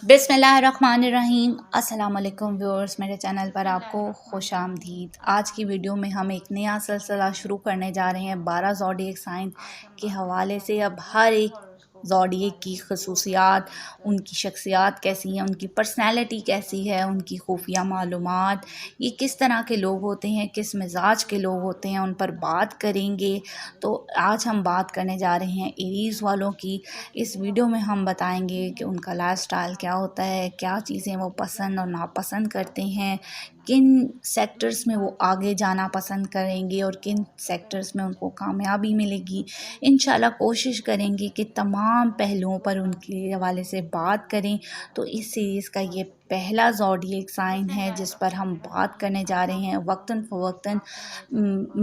बिस्मिल्लाहिर्रहमानिर्रहीम। अस्सलाम वालेकुम व्यूअर्स, मेरे चैनल पर आपको खुश आमदीद। आज की वीडियो में हम एक नया सिलसिला शुरू करने जा रहे हैं 12 ज़ोडिएक साइन के हवाले से। अब हर एक ज़ोडिएक की खसूसियात, उनकी शख्सियात कैसी हैं, उनकी पर्सनैलिटी कैसी है, उनकी खुफिया मालूमात, ये किस तरह के लोग होते हैं, किस मिजाज के लोग होते हैं, उन पर बात करेंगे। तो आज हम बात करने जा रहे हैं एरीज़ वालों की। इस वीडियो में हम बताएंगे कि उनका लाइफ स्टाइल क्या होता है, क्या चीज़ें वो पसंद और नापसंद करते हैं, किन सेक्टर्स में वो आगे जाना पसंद करेंगे और किन सेक्टर्स में उनको कामयाबी मिलेगी। इंशाल्लाह कोशिश करेंगे कि तमाम पहलुओं पर उनके हवाले से बात करें। तो इस सीरीज़ का ये पहला ज़ोडिएक साइन है जिस पर हम बात करने जा रहे हैं। वक्तन फ़वक्तन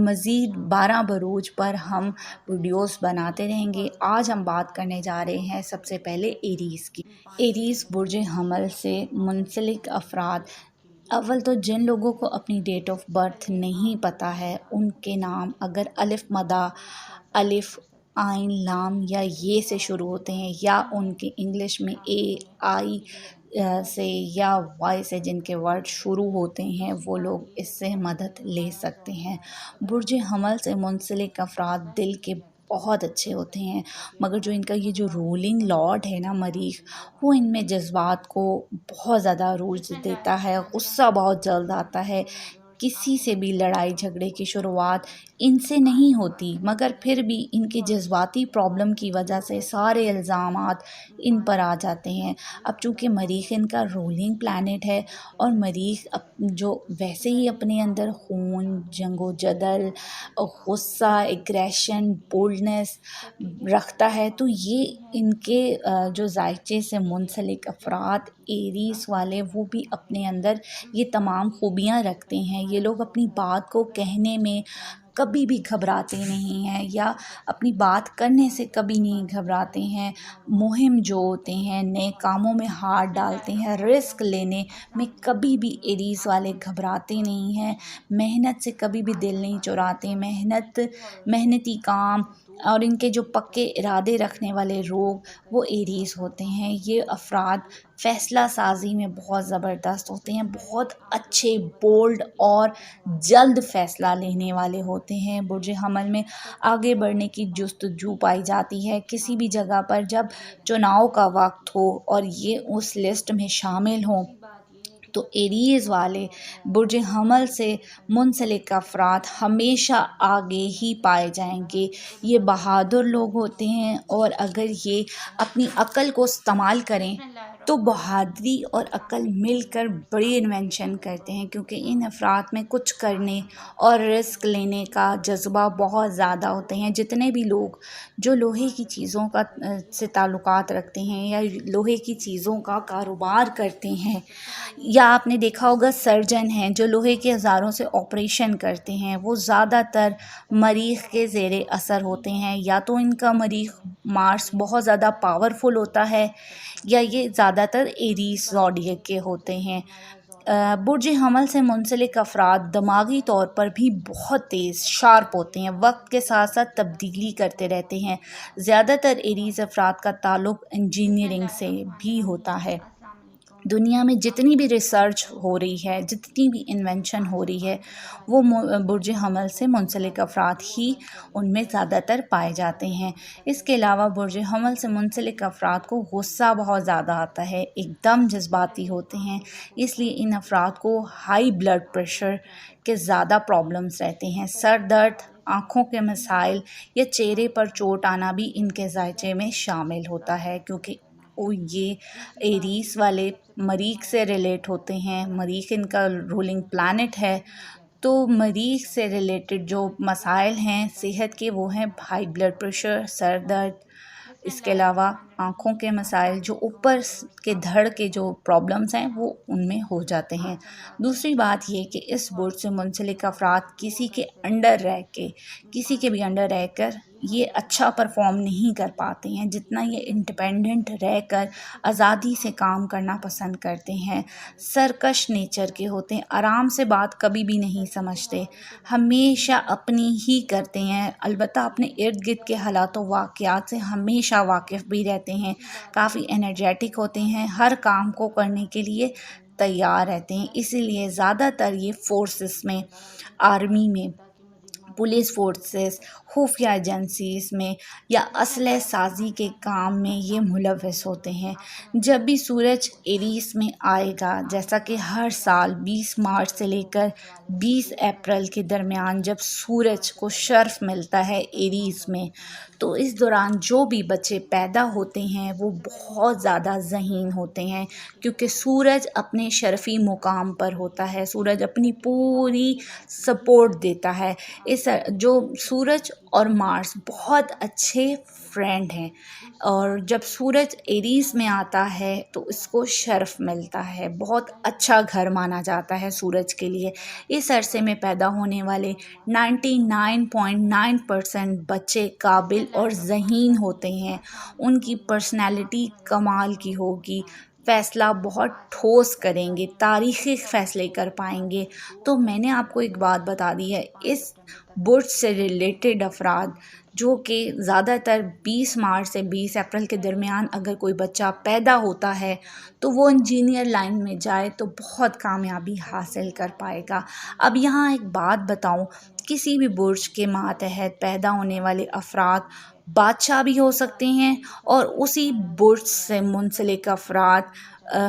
मज़ीद 12 बरूज पर हम वीडियोस बनाते रहेंगे। आज हम बात करने जा रहे हैं सबसे पहले एरीज़ की। एरीज़ बुर्ज हमल से मुंसलिक अफराद। अव्वल तो जिन लोगों को अपनी डेट ऑफ बर्थ नहीं पता है, उनके नाम अगर अलिफ मदा, अलिफ, आइन, लाम या ये से शुरू होते हैं, या उनके इंग्लिश में ए, आई से या वाई से जिनके वर्ड शुरू होते हैं, वो लोग इससे मदद ले सकते हैं। बुर्ज हमल से मुंसलिक अफराद दिल के बहुत अच्छे होते हैं, मगर जो इनका ये जो रूलिंग लॉर्ड है ना, मरीख, वो इनमें जज्बात को बहुत ज़्यादा अरूज देता है। गुस्सा बहुत जल्द आता है। किसी से भी लड़ाई झगड़े की शुरुआत इनसे नहीं होती, मगर फिर भी इनके जज्बाती प्रॉब्लम की वजह से सारे इल्ज़ामात इन पर आ जाते हैं। अब चूँकि मरीख़ इनका रूलिंग प्लैनेट है और मरीख़ जो वैसे ही अपने अंदर खून, जंगो जदल, गुस्सा, एग्रेशन, बोल्डनेस रखता है, तो ये इनके जो जायचे से मुंसलिक अफराद एरीज़ वाले, वो भी अपने अंदर ये तमाम खूबियाँ रखते हैं। ये लोग अपनी बात को कहने में कभी भी घबराते नहीं हैं, या अपनी बात करने से कभी नहीं घबराते हैं। मुहिम जो होते हैं, नए कामों में हाथ डालते हैं, रिस्क लेने में कभी भी एरीज़ वाले घबराते नहीं हैं। मेहनत से कभी भी दिल नहीं चुराते। मेहनती काम और इनके जो पक्के इरादे रखने वाले लोग, वो एरीज़ होते हैं। ये अफराद फ़ैसला साजी में बहुत ज़बरदस्त होते हैं, बहुत अच्छे, बोल्ड और जल्द फ़ैसला लेने वाले होते हैं। बुर्ज हमल में आगे बढ़ने की जुस्तजू पाई जाती है। किसी भी जगह पर जब चुनाव का वक्त हो और ये उस लिस्ट में शामिल हों, तो एरीज़ वाले बुर्ज हमल से मुंसलिक अफराद हमेशा आगे ही पाए जाएंगे। ये बहादुर लोग होते हैं, और अगर ये अपनी अक्ल को इस्तेमाल करें तो बहादुरी और अक्ल मिलकर बड़ी इन्वेंशन करते हैं, क्योंकि इन अफराद में कुछ करने और रिस्क लेने का जज्बा बहुत ज़्यादा होते हैं। जितने भी लोग जो लोहे की चीज़ों का से ताल्लुकात रखते हैं या लोहे की चीज़ों का कारोबार करते हैं, या आपने देखा होगा सर्जन हैं जो लोहे के औजारों से ऑपरेशन करते हैं, वो ज़्यादातर मरीख़ के ज़ेरे असर होते हैं। या तो इनका मरीख़ मार्स बहुत ज़्यादा पावरफुल होता है, या ये ज़्यादातर एरीज़ ज़ोडिएक के होते हैं। बुर्ज हमल से मुंसलिक अफराद दिमागी तौर पर भी बहुत तेज़, शार्प होते हैं, वक्त के साथ साथ तब्दीली करते रहते हैं। ज़्यादातर एरीज़ अफराद का ताल्लुक़ इंजीनियरिंग से भी होता है। दुनिया में जितनी भी रिसर्च हो रही है, जितनी भी इन्वेंशन हो रही है, वो बुर्ज हमल से मुंसलिक अफराद ही उनमें ज़्यादातर पाए जाते हैं। इसके अलावा बुर्ज हमल से मुंसलिक अफराद को गुस्सा बहुत ज़्यादा आता है, एकदम जज्बाती होते हैं। इसलिए इन अफराद को हाई ब्लड प्रेशर के ज़्यादा प्रॉब्लम्स रहते हैं। सर दर्द, आँखों के मसाइल या चेहरे पर चोट आना भी इनके जायचे में शामिल होता है, क्योंकि ये एरीज़ वाले मरीख़ से रिलेट होते हैं। मरीख़ इनका रूलिंग प्लैनेट है, तो मरीख़ से रिलेटेड जो मसाइल हैं सेहत के, वो हैं हाई ब्लड प्रेशर, सर दर्द। इसके अलावा आँखों के मसाइल, जो ऊपर के धड़ के जो प्रॉब्लम्स हैं, वो उनमें हो जाते हैं। दूसरी बात ये कि इस बुर्ज से मुंसलिक अफराद किसी के भी अंडर रहकर یہ اچھا پرفارم نہیں کر پاتے ہیں جتنا یہ انڈیپینڈنٹ رہ کر آزادی سے کام کرنا پسند کرتے ہیں۔ سرکش نیچر کے ہوتے ہیں، آرام سے بات کبھی بھی نہیں سمجھتے، ہمیشہ اپنی ہی کرتے ہیں، البتہ اپنے ارد گرد کے حالات و واقعات سے ہمیشہ واقف بھی رہتے ہیں، کافی انرجیٹک ہوتے ہیں، ہر کام کو کرنے کے لیے تیار رہتے ہیں۔ اسی لیے زیادہ تر یہ فورسز میں، آرمی میں، پولیس فورسز، خفیہ ایجنسیز میں یا اسلحہ سازی کے کام میں یہ ملوث ہوتے ہیں۔ جب بھی سورج ایریز میں آئے گا، جیسا کہ ہر سال 20 مارچ سے لے کر 20 اپریل کے درمیان جب سورج کو شرف ملتا ہے ایریز میں، تو اس دوران جو بھی بچے پیدا ہوتے ہیں وہ بہت زیادہ ذہین ہوتے ہیں، کیونکہ سورج اپنے شرفی مقام پر ہوتا ہے، سورج اپنی پوری سپورٹ دیتا ہے۔ جو سورج اور مارس بہت اچھے فرینڈ ہیں، اور جب سورج ایریز میں آتا ہے تو اس کو شرف ملتا ہے، بہت اچھا گھر مانا جاتا ہے سورج کے لیے۔ اس عرصے میں پیدا ہونے والے 99.9% بچے قابل اور ذہین ہوتے ہیں، ان کی پرسنالٹی کمال کی ہوگی، فیصلہ بہت ٹھوس کریں گے، تاریخی فیصلے کر پائیں گے۔ تو میں نے آپ کو ایک بات بتا دی ہے، اس برج سے ریلیٹڈ افراد جو کہ زیادہ تر 20 مارچ سے 20 اپریل کے درمیان اگر کوئی بچہ پیدا ہوتا ہے تو وہ انجینئر لائن میں جائے تو بہت کامیابی حاصل کر پائے گا۔ اب یہاں ایک بات بتاؤں، کسی بھی برج کے ماتحت پیدا ہونے والے افراد بادشاہ بھی ہو سکتے ہیں، اور اسی برج سے منسلک افراد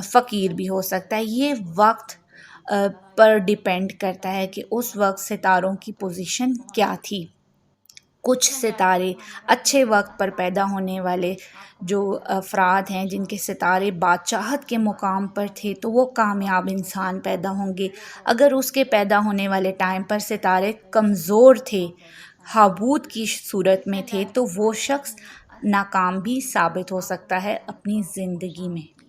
فقیر بھی ہو سکتا ہے۔ یہ وقت پر ڈیپینڈ کرتا ہے کہ اس وقت ستاروں کی پوزیشن کیا تھی۔ کچھ ستارے اچھے وقت پر پیدا ہونے والے جو افراد ہیں جن کے ستارے بادشاہت کے مقام پر تھے تو وہ کامیاب انسان پیدا ہوں گے۔ اگر اس کے پیدا ہونے والے ٹائم پر ستارے کمزور تھے، ہابوط کی صورت میں تھے، تو وہ شخص ناکام بھی ثابت ہو سکتا ہے اپنی زندگی میں۔